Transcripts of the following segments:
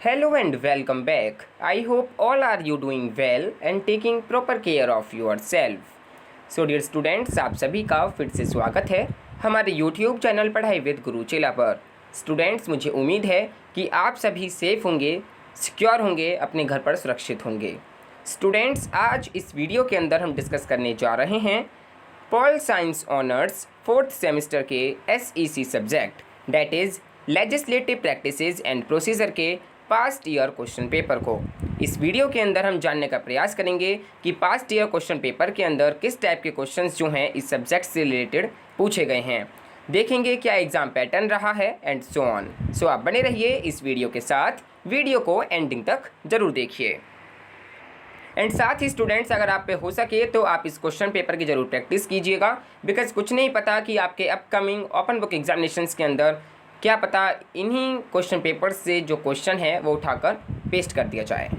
Hello and welcome back. I hope all are you doing well and taking proper care of yourself. So dear students, आप सभी का फिर से स्वागत है हमारे YouTube चैनल पढ़ाई विद गुरु चेला पर। स्टूडेंट्स, मुझे उम्मीद है कि आप सभी सेफ होंगे, सिक्योर होंगे, अपने घर पर सुरक्षित होंगे। स्टूडेंट्स, आज इस वीडियो के अंदर हम डिस्कस करने जा रहे हैं pol science honours 4th semester के SEC subject that is legislative practices and procedure के पास्ट ईयर क्वेश्चन पेपर को। इस वीडियो के अंदर हम जानने का प्रयास करेंगे कि पास्ट ईयर क्वेश्चन पेपर के अंदर किस टाइप के क्वेश्चंस जो हैं इस सब्जेक्ट से रिलेटेड पूछे गए हैं। देखेंगे क्या एग्ज़ाम पैटर्न रहा है एंड सो ऑन। सो आप बने रहिए इस वीडियो के साथ, वीडियो को एंडिंग तक ज़रूर देखिए। एंड साथ ही स्टूडेंट्स, अगर आप पे हो सके तो आप इस क्वेश्चन पेपर की ज़रूर प्रैक्टिस कीजिएगा, बिकॉज कुछ नहीं पता कि आपके अपकमिंग ओपन बुक एग्जामिनेशंस के अंदर क्या पता इन्हीं क्वेश्चन पेपर से जो क्वेश्चन है वो उठाकर पेस्ट कर दिया जाए।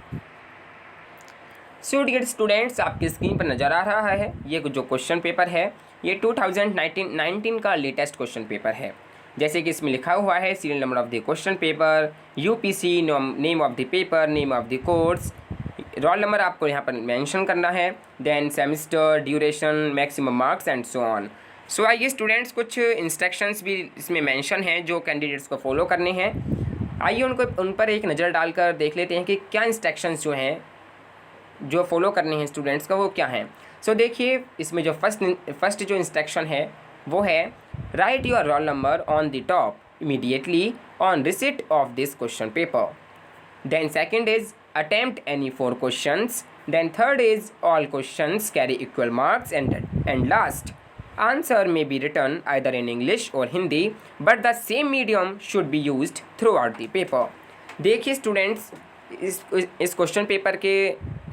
सो डियर स्टूडेंट्स, आपकी स्क्रीन पर नज़र आ रहा है ये जो क्वेश्चन पेपर है ये 2019 का लेटेस्ट क्वेश्चन पेपर है। जैसे कि इसमें लिखा हुआ है serial number of the question paper, UPC, name of the paper, name of the course, roll number आपको यहाँ पर मेंशन करना है, then semester, duration, maximum marks and so on. So आइए स्टूडेंट्स, कुछ इंस्ट्रक्शंस भी इसमें मेंशन हैं जो कैंडिडेट्स को फॉलो करने हैं। आइए उन पर एक नज़र डालकर देख लेते हैं कि क्या इंस्ट्रक्शंस जो हैं जो फॉलो करने हैं स्टूडेंट्स का वो क्या हैं। सो देखिए, इसमें जो फर्स्ट जो इंस्ट्रक्शन है वो है right your roll number on the top immediately on receipt of this question paper. Then second is attempt any 4 questions. Then third is all questions carry equal marks. And last, answer may be written either in English or Hindi, but the same medium should be used throughout the paper. देखिए students, इस question paper के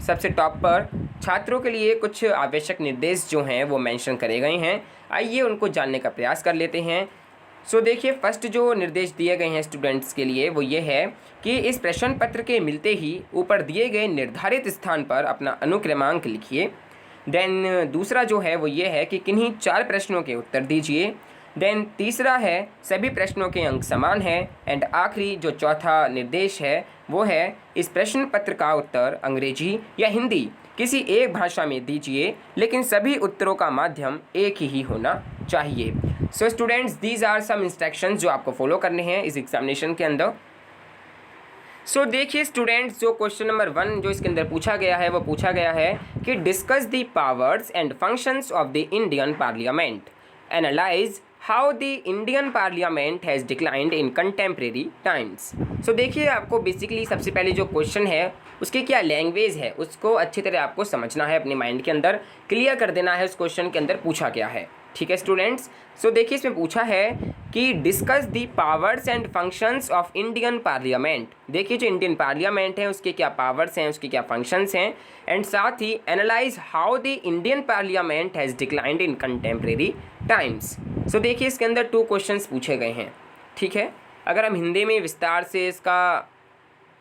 सबसे top पर छात्रों के लिए कुछ आवश्यक निर्देश जो हैं वो मेंशन करे गए हैं। आइए उनको जानने का प्रयास कर लेते हैं। सो देखिए, फर्स्ट जो निर्देश दिए गए हैं स्टूडेंट्स के लिए वो ये है कि इस प्रश्न पत्र के मिलते ही ऊपर दिए गए निर्धारित स्थान पर अपना अनुक्रमांक लिखिए। देन दूसरा जो है वो ये है कि किन्हीं 4 प्रश्नों के उत्तर दीजिए। देन तीसरा है सभी प्रश्नों के अंक समान हैं। एंड आखिरी जो चौथा निर्देश है वो है इस प्रश्न पत्र का उत्तर अंग्रेजी या हिंदी किसी एक भाषा में दीजिए, लेकिन सभी उत्तरों का माध्यम एक ही होना चाहिए। So students, these are some instructions जो आपको फॉलो करने हैं इस एग्जामिनेशन के अंदर। सो देखिए स्टूडेंट्स, जो क्वेश्चन नंबर 1 जो इसके अंदर पूछा गया है वो पूछा गया है कि discuss the powers and functions of the Indian parliament, analyse how the Indian parliament has declined in contemporary times. So देखिए, आपको बेसिकली सबसे पहले जो क्वेश्चन है उसकी क्या लैंग्वेज है उसको अच्छी तरह आपको समझना है, अपने माइंड के अंदर क्लियर कर देना है उस क्वेश्चन के अंदर पूछा क्या है। ठीक है स्टूडेंट्स, सो देखिए इसमें पूछा है कि discuss the powers and functions of Indian parliament. देखिए जो इंडियन पार्लियामेंट है उसके क्या पावर्स हैं, उसके क्या फंक्शंस हैं, एंड साथ ही analyse how the Indian parliament has declined in contemporary times. So देखिए इसके अंदर 2 क्वेश्चंस पूछे गए हैं। ठीक है, अगर हम हिंदी में विस्तार से इसका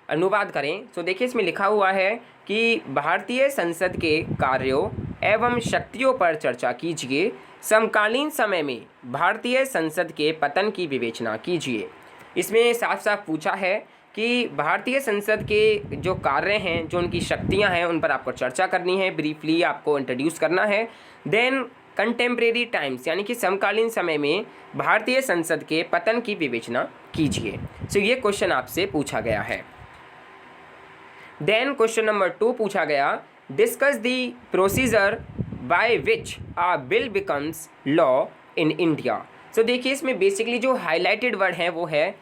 अनुवाद करें तो देखिए इसमें लिखा हुआ है कि भारतीय संसद के कार्यों एवं शक्तियों पर चर्चा कीजिए, समकालीन समय में भारतीय संसद के पतन की विवेचना कीजिए। इसमें साफ साफ पूछा है कि भारतीय संसद के जो कार्य हैं, जो उनकी शक्तियां हैं, उन पर आपको चर्चा करनी है, ब्रीफली आपको इंट्रोड्यूस करना है। देन कंटेम्प्रेरी टाइम्स यानी कि समकालीन समय में भारतीय संसद के पतन की विवेचना कीजिए। सो ये क्वेश्चन आपसे पूछा गया है। देन क्वेश्चन नंबर 2 पूछा गया, discuss the procedure by which a bill becomes law in India. So देखिए इसमें बेसिकली जो हाईलाइटेड वर्ड है वो है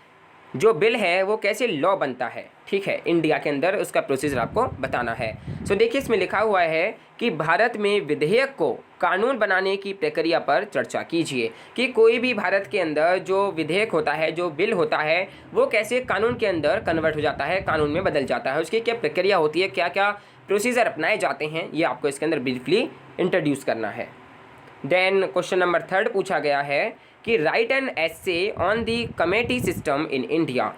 जो बिल है वो कैसे लॉ बनता है। ठीक है, इंडिया के अंदर उसका प्रोसीजर आपको बताना है। सो देखिए इसमें लिखा हुआ है कि भारत में विधेयक को कानून बनाने की प्रक्रिया पर चर्चा कीजिए, कि कोई भी भारत के अंदर जो विधेयक होता है, जो बिल होता है, वो कैसे कानून के अंदर कन्वर्ट हो जाता है, कानून में बदल जाता है, उसकी क्या प्रक्रिया होती है, क्या क्या प्रोसीजर अपनाए जाते हैं, ये आपको इसके अंदर ब्रीफली इंट्रोड्यूस करना है। देन क्वेश्चन नंबर 3 पूछा गया है कि right an essay on the committee system in India.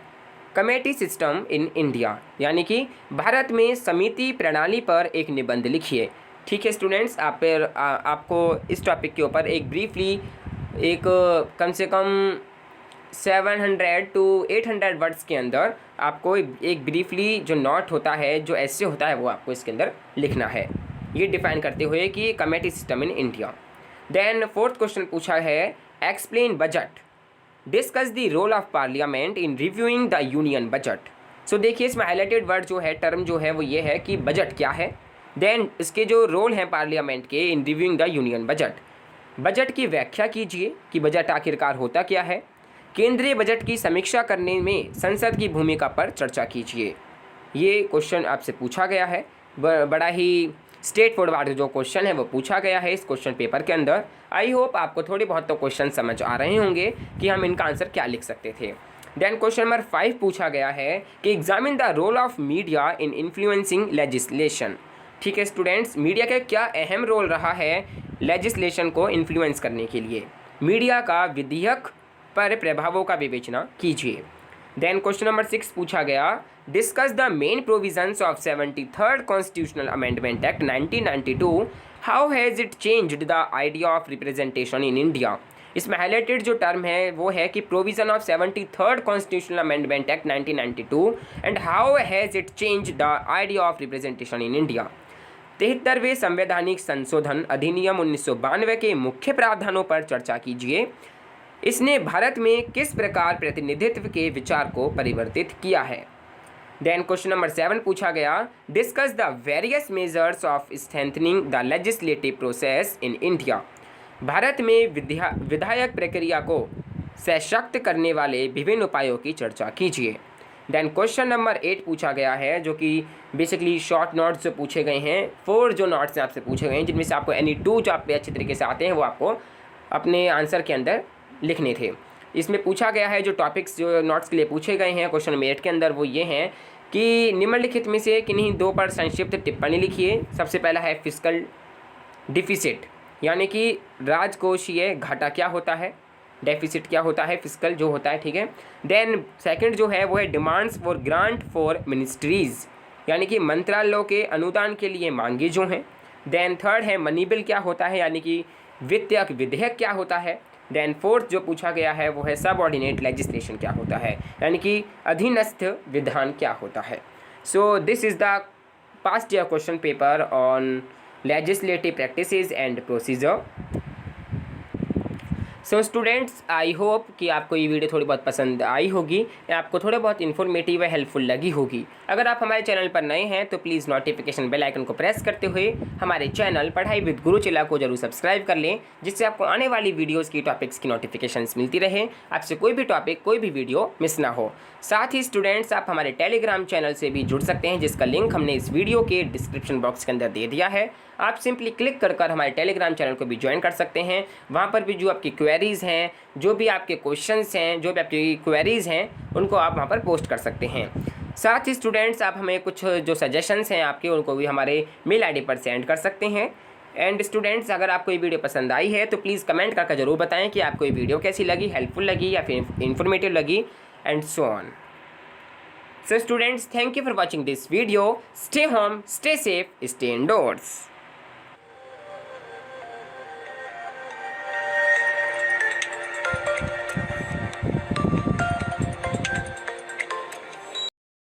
Committee system in India यानी कि भारत में समिति प्रणाली पर एक निबंध लिखिए। ठीक है स्टूडेंट्स, आपको इस टॉपिक के ऊपर एक ब्रीफली एक कम से कम 700 to 800 वर्ड्स के अंदर आपको एक ब्रीफली जो नोट होता है, जो ऐसे होता है, वो आपको इसके अंदर लिखना है, ये डिफाइन करते हुए कि committee system in India. Then fourth question पूछा है explain budget, discuss the role of parliament in reviewing the union budget. So देखिए इसमें हाईलाइटेड वर्ड जो है, टर्म जो है वो ये है कि बजट क्या है, देन इसके जो रोल हैं पार्लियामेंट के in reviewing the union budget. Budget की व्याख्या कीजिए कि बजट आखिरकार होता क्या है। केंद्रीय बजट की समीक्षा करने में संसद की भूमिका पर चर्चा कीजिए। ये क्वेश्चन आपसे पूछा गया है, बड़ा ही स्ट्रेट फॉरवर्ड जो क्वेश्चन है वो पूछा गया है इस क्वेश्चन पेपर के अंदर। आई होप आपको थोड़े बहुत तो क्वेश्चन समझ आ रहे होंगे कि हम इनका आंसर क्या लिख सकते थे। देन क्वेश्चन नंबर 5 पूछा गया है कि examine the role of media in influencing legislation. ठीक है स्टूडेंट्स, मीडिया का क्या अहम रोल रहा है लेजिस्लेशन को इन्फ्लुएंस करने के लिए। मीडिया का विधेयक पर प्रभावों का विवेचना कीजिए। देन क्वेश्चन नंबर 6 पूछा गया discuss the main provisions of 73rd constitutional amendment act 1992, how has it changed the idea of representation in India. इसमें हाईलाइटेड जो टर्म है वो है कि provision of 73rd constitutional amendment act 1992 and how has it changed the idea of representation in India. 73वें संवैधानिक संशोधन अधिनियम 1992 के मुख्य प्रावधानों पर चर्चा कीजिए। इसने भारत में किस प्रकार प्रतिनिधित्व के विचार को परिवर्तित किया है। देन क्वेश्चन नंबर 7 पूछा गया discuss the various measures of strengthening the legislative process in India. Bharat में विधायक प्रक्रिया को सशक्त करने वाले विभिन्न उपायों की चर्चा कीजिए। देन क्वेश्चन नंबर 8 पूछा गया है जो कि बेसिकली शॉर्ट नोट्स जो पूछे गए हैं, 4 जो नोट्स आपसे पूछे गए हैं, जिनमें से आपको एनी 2 जो आप पे अच्छे तरीके से आते हैं वो आपको अपने आंसर के अंदर लिखने थे। इसमें पूछा गया है जो टॉपिक्स जो नोट्स के लिए पूछे गए हैं क्वेश्चन नंबर 8 के अंदर वो ये हैं कि निम्नलिखित में से किन्हीं 2 पर संक्षिप्त टिप्पणी लिखिए। सबसे पहला है फिस्कल डिफिसिट, यानी कि राजकोषीय घाटा क्या होता है, डेफिसिट क्या होता है, फिस्कल जो होता है, ठीक है। देन सेकंड जो है वो है demands for grant for ministries, यानी कि मंत्रालयों के अनुदान के लिए मांगे जो हैं। देन थर्ड है मनी बिल क्या होता है, यानी कि वित्तीय विधेयक क्या होता है। देन फोर्थ जो पूछा गया है वो है सबऑर्डिनेट लेजिस्लेशन क्या होता है, यानी कि अधीनस्थ विधान क्या होता है। So this is the past year question paper on legislative practices and procedure. So students I hope कि आपको ये वीडियो थोड़ी बहुत पसंद आई होगी या आपको थोड़े बहुत इन्फॉर्मेटिव व हेल्पफुल लगी होगी। अगर आप हमारे चैनल पर नए हैं तो प्लीज़ नोटिफिकेशन बेल आइकन को प्रेस करते हुए हमारे चैनल पढ़ाई विद गुरुचिला को जरूर सब्सक्राइब कर लें, जिससे आपको आने वाली वीडियोस की टॉपिक्स की नोटिफिकेशंस मिलती रहे, आपसे कोई भी टॉपिक कोई भी वीडियो मिस ना हो। साथ ही स्टूडेंट्स आप हमारे टेलीग्राम चैनल से भी जुड़ सकते हैं, जिसका लिंक हमने इस वीडियो के डिस्क्रिप्शन बॉक्स के अंदर दे दिया है। आप सिंपली क्लिक कर हमारे टेलीग्राम चैनल को भी ज्वाइन कर सकते हैं। वहाँ पर भी जो आपकी क्वेरीज़ हैं, जो भी आपके क्वेश्चंस हैं, जो भी आपकी क्वेरीज़ हैं, उनको आप वहाँ पर पोस्ट कर सकते हैं। साथ ही स्टूडेंट्स आप हमें कुछ जो सजेशंस हैं आपके, उनको भी हमारे मेल आईडी पर सेंड कर सकते हैं। एंड स्टूडेंट्स अगर आपको ये वीडियो पसंद आई है तो प्लीज़ कमेंट करके ज़रूर बताएं कि आपको ये वीडियो कैसी लगी, हेल्पफुल लगी या फिर इन्फॉर्मेटिव लगी and so on. So students, thank you for watching this video. Stay home, stay safe, stay indoors.